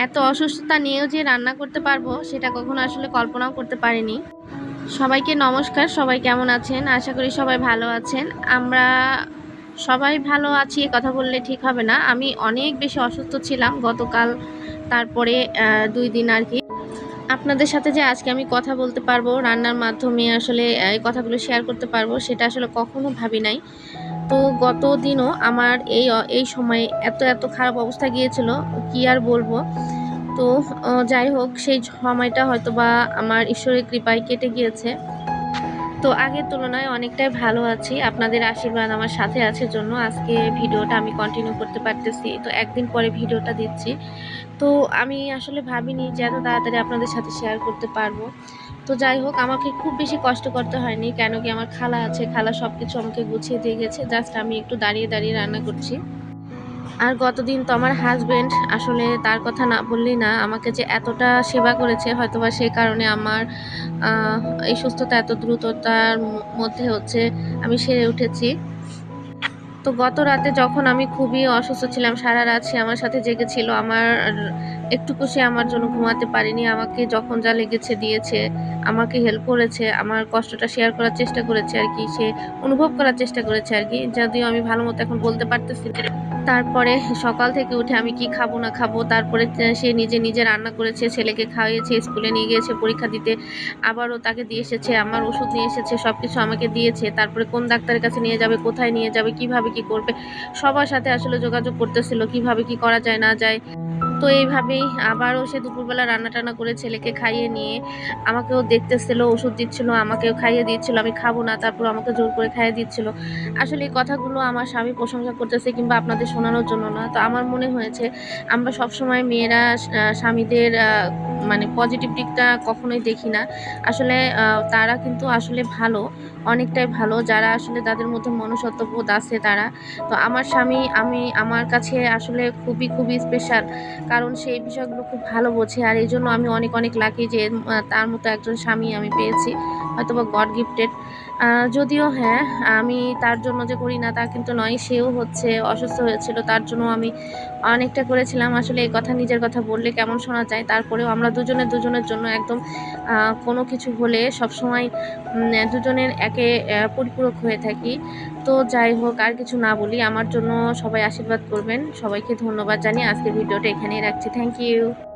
এত অসুস্থতা নিয়েও যে রান্না করতে পারবো সেটা কখনো আসলে কল্পনাও করতে পারিনি। সবাইকে নমস্কার, সবাই কেমন আছেন? আশা করি সবাই ভালো আছেন। আমরা সবাই ভালো আছি এ কথা বললে ঠিক হবে না। আমি অনেক বেশি অসুস্থ ছিলাম গতকাল, তারপরে ২ দিন আর কি। আপনাদের সাথে যে আজকে আমি কথা বলতে পারবো, রান্নার মাধ্যমে আসলে এই কথাগুলো শেয়ার করতে পারবো সেটা আসলে কখনো ভাবি নাই। তো গত দিনও আমার এই সময়ে এত খারাপ অবস্থা গিয়েছিল, কি আর বলবো। তো যাই হোক, সেই সময়টা হয়তোবা আমার ঈশ্বরের কৃপায় কেটে গিয়েছে। তো আগের তুলনায় অনেকটাই ভালো আছি। আপনাদের আশীর্বাদ আমার সাথে আছে জন্য আজকে ভিডিওটা আমি কন্টিনিউ করতে পারতেছি। তো একদিন পরে ভিডিওটা দিচ্ছি। তো আমি আসলে ভাবিনি যে এত তাড়াতাড়ি আপনাদের সাথে শেয়ার করতে পারবো। তো যাই হোক, আমাকে খুব বেশি কষ্ট করতে হয়নি। কেন কি আমার খালা আছে, খালা সবকিছু আমাকে গুছিয়ে দিয়ে গেছে। জাস্ট আমি একটু দাঁড়িয়ে রান্না করছি। আর গতদিন তো আমার হাসব্যান্ড, আসলে তার কথা না বললেই না, আমাকে যে এতটা সেবা করেছে হয়তোবা সেই কারণে আমার আহ, এই সুস্থতা এত দ্রুততার মধ্যে হচ্ছে আমি সেরে উঠেছি। তো গত রাতে যখন আমি খুবই অসুস্থ ছিলাম, সারা রাত সে আমার সাথে জেগেছিল। একটুকু সে আমার জন্য ঘুমাতে পারেনি। আমাকে যখন যা লেগেছে দিয়েছে, আমাকে হেল্প করেছে, আমার কষ্টটা শেয়ার করার চেষ্টা করেছে আর কি, সে অনুভব করার চেষ্টা করেছে আর কি, যদিও আমি ভালো মতো এখন বলতে পারতেছি না। তারপরে সকাল থেকে উঠে আমি কি খাবো না খাবো, তারপরে সে নিজে রান্না করেছে, ছেলেকে খাইয়েছে, স্কুলে নিয়ে গিয়েছে পরীক্ষা দিতে, আবারও তাকে দিয়ে এসেছে, আমার ওষুধ নিয়ে এসেছে, সব কিছু আমাকে দিয়েছে। তারপরে কোন ডাক্তারের কাছে নিয়ে যাবে, কোথায় নিয়ে যাবে, কিভাবে কি করবে, সবার সাথে আসলে যোগাযোগ করতেছিল কিভাবে কি করা যায় না যায়। তো এইভাবেই আবারও সে দুপুরবেলা রান্না টান্না করে ছেলেকে খাইয়ে নিয়ে আমাকেও দেখতেছিল, ওষুধ দিচ্ছিল, আমাকেও খাইয়ে দিচ্ছিল। আমি খাবো না, তারপর আমাকে জোর করে খাইয়ে দিচ্ছিল। আসলে এই কথাগুলো আমার স্বামী প্রশংসা করতেছে কিংবা আপনাদের শোনানোর জন্য না। তো আমার মনে হয়েছে আমরা সবসময় মেয়েরা স্বামীদের মানে পজিটিভ দিকটা কখনোই দেখি না। আসলে তারা কিন্তু আসলে ভালো, অনেকটাই ভালো, যারা আসলে তাদের মধ্যে মনুষ্যত্ববোধ আছে তারা। তো আমার স্বামী আমার কাছে আসলে খুবই স্পেশাল, কারণ সে এই বিষয়গুলো খুব ভালো বোঝে। আর এই জন্য আমি অনেক লাকি যে তার মতো একজন স্বামী আমি পেয়েছি, হয়তোবা গড গিফটেড। যদিও হ্যাঁ, আমি তার জন্য যে করি না তা কিন্তু নয়, সেও হচ্ছে অসুস্থ হয়েছিল, তার জন্য আমি অনেকটা করেছিলাম। আসলে এই কথা নিজের কথা বললে কেমন শোনা যায়, তারপরেও আমরা দুজনের জন্য একদম কোনো কিছু হলে সবসময় দুজনের একে পরিপূরক হয়ে থাকি। তো যাই হোক, আর কিছু না বলি, আমার জন্য সবাই আশীর্বাদ করবেন। সবাইকে ধন্যবাদ জানিয়ে আজকের ভিডিওটা এখানেই রাখছি। Thank you.